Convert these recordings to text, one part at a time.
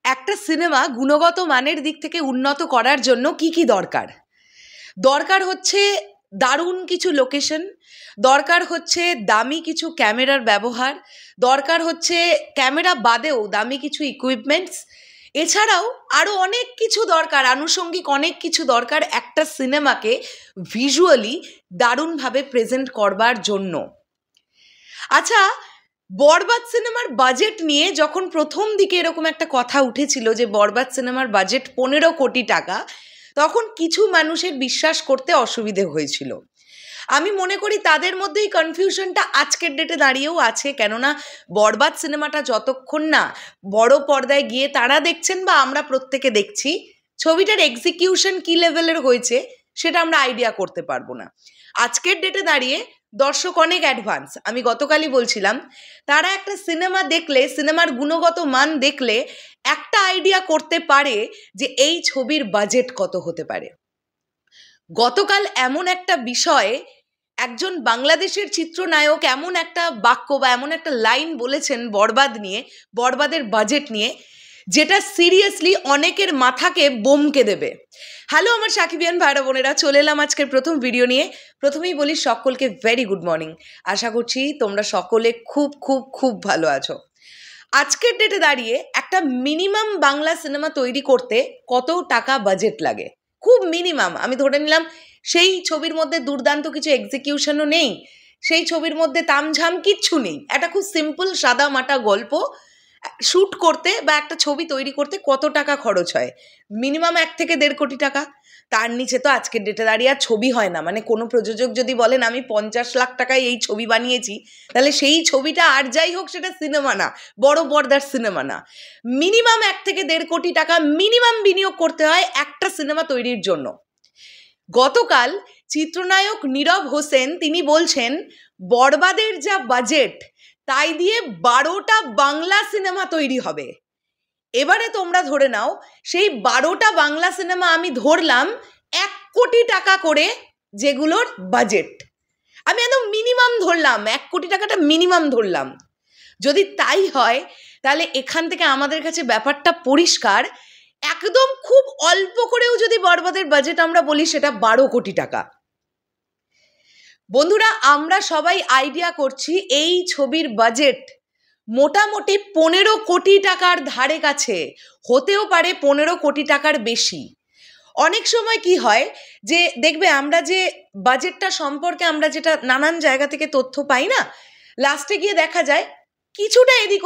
একটা সিনেমা গুণগত মানের দিক থেকে উন্নত করার জন্য কি কি দরকার? দরকার হচ্ছে দারুণ কিছু লোকেশন, দরকার হচ্ছে দামি কিছু ক্যামেরার ব্যবহার, দরকার হচ্ছে ক্যামেরা বাদেও দামি কিছু ইকুইপমেন্টস, এছাড়াও আরও অনেক কিছু দরকার, আনুষঙ্গিক অনেক কিছু দরকার একটা সিনেমাকে ভিজুয়ালি দারুণভাবে প্রেজেন্ট করবার জন্য। আচ্ছা, বরবাদ সিনেমার বাজেট নিয়ে যখন প্রথম দিকে এরকম একটা কথা উঠেছিল যে বরবাদ সিনেমার বাজেট 15 কোটি টাকা, তখন কিছু মানুষের বিশ্বাস করতে অসুবিধে হয়েছিল। আমি মনে করি তাদের মধ্যে এই কনফিউশনটা আজকের ডেটে দাঁড়িয়েও আছে, কেননা বরবাদ সিনেমাটা যতক্ষণ না বড় পর্দায় গিয়ে তারা দেখছেন বা আমরা প্রত্যেকে দেখছি, ছবিটার এক্সিকিউশন কি লেভেলের হয়েছে সেটা আমরা আইডিয়া করতে পারবো না। আজকের ডেটে দাঁড়িয়ে দর্শক অনেক অ্যাডভান্স। আমি গতকালই বলছিলাম, তারা একটা সিনেমা দেখলে, সিনেমার গুণগত মান দেখলে একটা আইডিয়া করতে পারে যে এই ছবির বাজেট কত হতে পারে। গতকাল এমন একটা বিষয়ে একজন বাংলাদেশের চিত্রনায়ক এমন একটা বাক্য বা এমন একটা লাইন বলেছেন বরবাদ নিয়ে, বরবাদের বাজেট নিয়ে, যেটা সিরিয়াসলি অনেকের মাথাকে বমকে দেবে। হ্যালো আমার সাকিবিয়ান ভাইরা বোনেরা, চলে এলাম আজকের প্রথম ভিডিও নিয়ে। প্রথমেই বলি সকলকে ভেরি গুড মর্নিং। আশা করছি তোমরা সকলে খুব খুব খুব ভালো আছো। আজকের ডেটে দাঁড়িয়ে একটা মিনিমাম বাংলা সিনেমা তৈরি করতে কত টাকা বাজেট লাগে? খুব মিনিমাম আমি ধরে নিলাম সেই ছবির মধ্যে দুর্দান্ত কিছু এক্সিকিউশনও নেই, সেই ছবির মধ্যে তামঝাম কিচ্ছু নেই, একটা খুব সিম্পল সাদা মাটা গল্প শ্যুট করতে বা একটা ছবি তৈরি করতে কত টাকা খরচ হয়? মিনিমাম 1 থেকে 1.5 কোটি টাকা। তার নিচে তো আজকের ডেটে দাঁড়িয়ে আর ছবি হয় না। মানে কোনো প্রযোজক যদি বলেন আমি 50 লাখ টাকায় এই ছবি বানিয়েছি, তাহলে সেই ছবিটা আর যাই হোক সেটা সিনেমা না, বড় পর্দার সিনেমা না। মিনিমাম 1 থেকে 1.5 কোটি টাকা মিনিমাম বিনিয়োগ করতে হয় একটা সিনেমা তৈরির জন্য। গতকাল চিত্রনায়ক নীরব হোসেন তিনি বলছেন বরবাদের যা বাজেট তাই দিয়ে 12টা বাংলা সিনেমা তৈরি হবে। এবারে তোমরা ধরে নাও সেই 12টা বাংলা সিনেমা আমি ধরলাম 1 কোটি টাকা করে, যেগুলোর বাজেট আমি একদম মিনিমাম ধরলাম, 1 কোটি টাকাটা মিনিমাম ধরলাম। যদি তাই হয় তাহলে এখান থেকে আমাদের কাছে ব্যাপারটা পরিষ্কার, একদম খুব অল্প করেও যদি বরবাদের বাজেট আমরা বলি সেটা 12 কোটি টাকা। বন্ধুরা, আমরা সবাই আইডিয়া করছি এই ছবির বাজেট মোটামুটি 15 কোটি টাকার ধারে কাছে, হতেও পারে 15 কোটি টাকার বেশি। অনেক সময় কি হয় যে দেখবে আমরা যে বাজেটটা সম্পর্কে আমরা যেটা নানান জায়গা থেকে তথ্য পাই না, লাস্টে গিয়ে দেখা যায় কিছুটা এদিক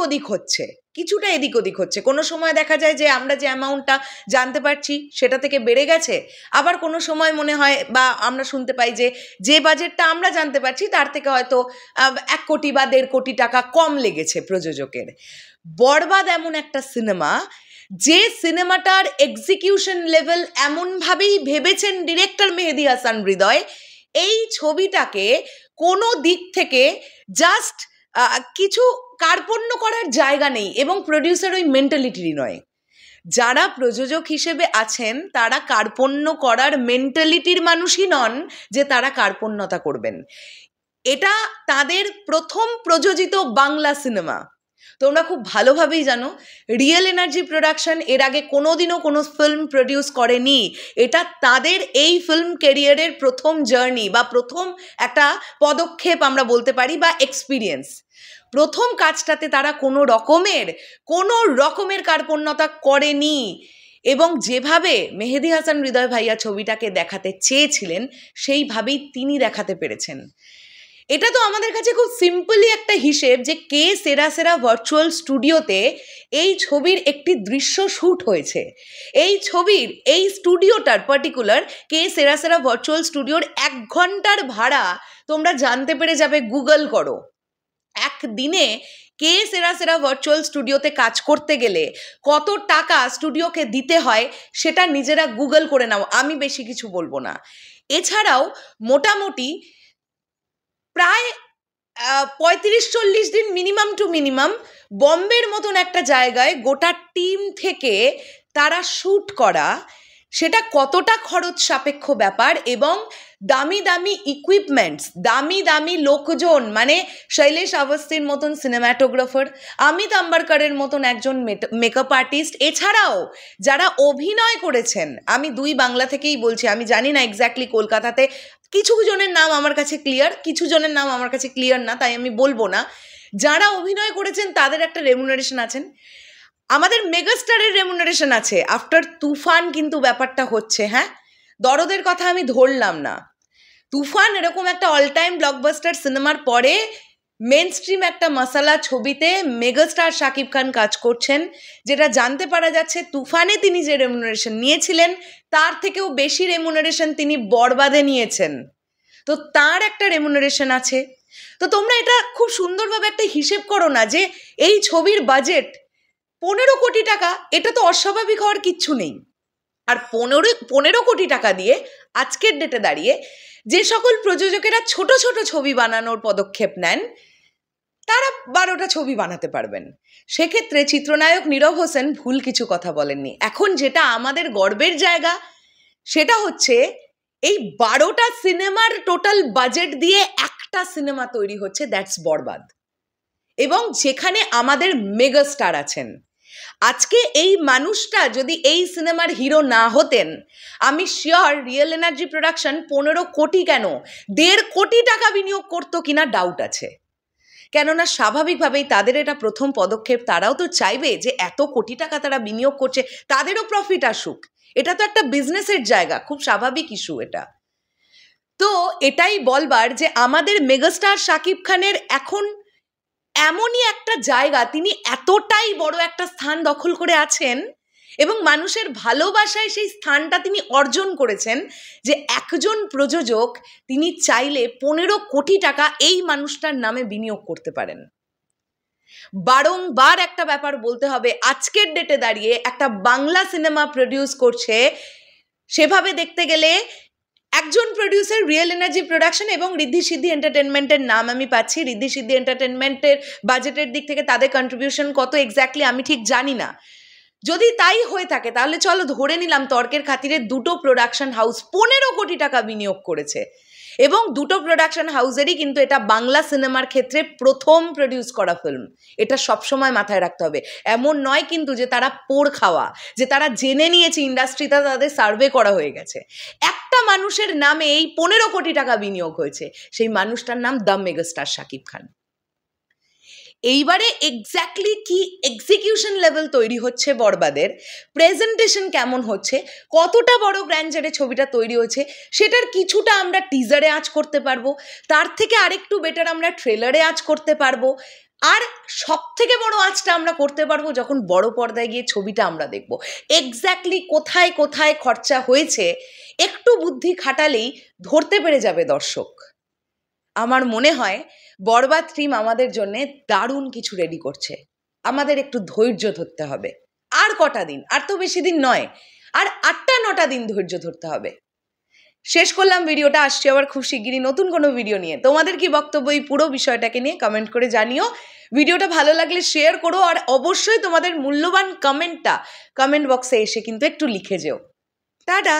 ওদিক হচ্ছে। কোনো সময় দেখা যায় যে আমরা যে অ্যামাউন্টটা জানতে পারছি সেটা থেকে বেড়ে গেছে, আবার কোনো সময় মনে হয় বা আমরা শুনতে পাই যে বাজেটটা আমরা জানতে পারছি তার থেকে হয়তো 1 কোটি বা 1.5 কোটি টাকা কম লেগেছে প্রযোজকের। বরবাদ এমন একটা সিনেমা, যে সিনেমাটার এক্সিকিউশন লেভেল এমনভাবেই ভেবেছেন ডিরেক্টর মেহেদী হাসান হৃদয়, এই ছবিটাকে কোনো দিক থেকে জাস্ট কিছু কার্পণ্য করার জায়গা নেই, এবং প্রডিউসার ওই মেন্টালিটিরই নয়। যারা প্রযোজক হিসেবে আছেন তারা কার্পণ্য করার মেন্টালিটির মানুষই নন যে তারা কার্পণ্যতা করবেন। এটা তাদের প্রথম প্রযোজিত বাংলা সিনেমা। তোমরা খুব ভালোভাবেই জানো রিয়েল এনার্জি প্রোডাকশন এর আগে কোনোদিনও কোনো ফিল্ম প্রডিউস করেনি। এটা তাদের এই ফিল্ম ক্যারিয়ারের প্রথম জার্নি বা প্রথম একটা পদক্ষেপ আমরা বলতে পারি, বা এক্সপিরিয়েন্স। প্রথম কাজটাতে তারা কোনো রকমের কার্পণ্যতা করেনি, এবং যেভাবে মেহেদী হাসান হৃদয় ভাইয়া ছবিটাকে দেখাতে চেয়েছিলেন সেইভাবেই তিনি দেখাতে পেরেছেন। এটা তো আমাদের কাছে খুব সিম্পলি একটা হিসেব যে কে সেরা সেরা ভার্চুয়াল স্টুডিওতে এই ছবির একটি দৃশ্য শ্যুট হয়েছে। এই ছবির এই স্টুডিওটার পার্টিকুলার কে সেরা সেরা ভার্চুয়াল স্টুডিওর 1 ঘন্টার ভাড়া তোমরা জানতে পেরে যাবে, গুগল করো। একদিনে কে সেরা সেরা ভার্চুয়াল স্টুডিওতে কাজ করতে গেলে কত টাকা স্টুডিওকে দিতে হয় সেটা নিজেরা গুগল করে নাও, আমি বেশি কিছু বলবো না। এছাড়াও মোটামুটি প্রায় 35-40 দিন মিনিমাম টু মিনিমাম বম্বের মতন একটা জায়গায় গোটা টিম থেকে তারা শ্যুট করা, সেটা কতটা খরচ সাপেক্ষ ব্যাপার, এবং দামি দামি ইকুইপমেন্টস, দামি দামি লোকজন, মানে শৈলেশ অবস্থির মতন সিনেম্যাটোগ্রাফার, অমিত আম্বারকরের মতন একজন মেকআপ আর্টিস্ট, এছাড়াও যারা অভিনয় করেছেন, আমি দুই বাংলা থেকেই বলছি, আমি জানি না এক্স্যাক্টলি কলকাতাতে কিছু জনের নাম আমার কাছে ক্লিয়ার, কিছু জনের নাম আমার কাছে ক্লিয়ার না, তাই আমি বলবো না। যারা অভিনয় করেছেন তাদের একটা রেমুনারেশন আছেন, আমাদের মেগাস্টারের রেমুনারেশন আছে। আফটার তুফান কিন্তু ব্যাপারটা হচ্ছে, হ্যাঁ, দরদের কথা আমি ধরলাম না, তুফান এরকম একটা অল টাইম ব্লকবাস্টার সিনেমার পরে মেন স্ট্রিম একটা মশালা ছবিতে মেগাস্টার শাকিব খান কাজ করছেন, যেটা জানতে পারা যাচ্ছে তুফানে তিনি যে রেমুনারেশন নিয়েছিলেন তার থেকেও বেশি রেমুনারেশন তিনি বরবাদে নিয়েছেন। তো তার একটা রেমুনারেশন আছে। তো তোমরা এটা খুব সুন্দরভাবে একটা হিসেব করো না যে এই ছবির বাজেট 15 কোটি টাকা, এটা তো অস্বাভাবিক হওয়ার কিচ্ছু নেই। আর 15 কোটি টাকা দিয়ে আজকের ডেটে দাঁড়িয়ে যে সকল প্রযোজকেরা ছোট ছোট ছবি বানানোর পদক্ষেপ নেন তারা 12টা ছবি বানাতে পারবেন। সেক্ষেত্রে চিত্রনায়ক নীরব হোসেন ভুল কিছু কথা বলেননি। এখন যেটা আমাদের গর্বের জায়গা সেটা হচ্ছে এই 12টা সিনেমার টোটাল বাজেট দিয়ে একটা সিনেমা তৈরি হচ্ছে, দ্যাটস বরবাদ, এবং যেখানে আমাদের মেগাস্টার আছেন। আজকে এই মানুষটা যদি এই সিনেমার হিরো না হতেন, আমি শিওর রিয়েল এনার্জি প্রোডাকশন 15 কোটি কেন 1.5 কোটি টাকা বিনিয়োগ করতো কিনা ডাউট আছে। কেননা স্বাভাবিকভাবেই তাদের এটা প্রথম পদক্ষেপ, তারাও তো চাইবে যে এত কোটি টাকা তারা বিনিয়োগ করছে, তাদেরও প্রফিট আসুক। এটা তো একটা বিজনেসের জায়গা, খুব স্বাভাবিক ইস্যু এটা। তো এটাই বলবার যে আমাদের মেগাস্টার শাকিব খানের এখন এমনই একটা জায়গা, তিনি এতটাই বড় একটা স্থান দখল করে আছেন এবং মানুষের ভালোবাসায় সেই স্থানটা তিনি অর্জন করেছেন যে একজন প্রযোজক তিনি চাইলে 15 কোটি টাকা এই মানুষটার নামে বিনিয়োগ করতে পারেন। বারংবার একটা ব্যাপার বলতে হবে, আজকের ডেটে দাঁড়িয়ে একটা বাংলা সিনেমা প্রডিউস করছে, সেভাবে দেখতে গেলে একজন প্রডিউসার রিয়েল এনার্জি প্রোডাকশন এবং ঋদ্ধি সিদ্ধি এন্টারটেনমেন্টের নাম আমি পাচ্ছি। ঋদ্ধি সিদ্ধি এন্টারটেনমেন্টের বাজেটের দিক থেকে তাদের কন্ট্রিবিউশন কত এক্স্যাক্টলি আমি ঠিক জানি না। যদি তাই হয়ে থাকে তাহলে চলো ধরে নিলাম তর্কের খাতিরে দুটো প্রোডাকশন হাউস 15 কোটি টাকা বিনিয়োগ করেছে, এবং দুটো প্রোডাকশন হাউসেরই কিন্তু এটা বাংলা সিনেমার ক্ষেত্রে প্রথম প্রডিউস করা ফিল্ম। এটা সবসময় মাথায় রাখতে হবে। এমন নয় কিন্তু যে তারা পোড় খাওয়া, যে তারা জেনে নিয়েছে ইন্ডাস্ট্রিতে তাদের সার্ভে করা হয়ে গেছে। একটা মানুষের নামে এই 15 কোটি টাকা বিনিয়োগ হয়েছে, সেই মানুষটার নাম দ্য মেগাস্টার শাকিব খান। এইবারে এক্স্যাক্টলি কি এক্সিকিউশন লেভেল তৈরি হচ্ছে বরবাদের, প্রেজেন্টেশন কেমন হচ্ছে, কতটা বড় গ্র্যান্ডারে ছবিটা তৈরি হচ্ছে, সেটার কিছুটা আমরা টিজারে আঁচ করতে পারবো, তার থেকে আরেকটু বেটার আমরা ট্রেলারে আঁচ করতে পারবো, আর সব থেকে বড় আঁচটা আমরা করতে পারবো যখন বড় পর্দায় গিয়ে ছবিটা আমরা দেখবো। এক্স্যাক্টলি কোথায় কোথায় খরচা হয়েছে একটু বুদ্ধি খাটালেই ধরতে পেরে যাবে দর্শক। আমার মনে হয় বরবাদ টিম আমাদের জন্য দারুণ কিছু রেডি করছে, আমাদের একটু ধৈর্য ধরতে হবে। আর কটা দিন, আর তো বেশি দিন নয়, আর 8-9টা দিন ধৈর্য ধরতে হবে। শেষ করলাম ভিডিওটা, আসছি আবার খুব শিগগিরই নতুন কোনো ভিডিও নিয়ে। তোমাদের কি বক্তব্য এই পুরো বিষয়টাকে নিয়ে কমেন্ট করে জানিও। ভিডিওটা ভালো লাগলে শেয়ার করো, আর অবশ্যই তোমাদের মূল্যবান কমেন্টটা কমেন্ট বক্সে এসে কিন্তু একটু লিখে যেও। টাটা।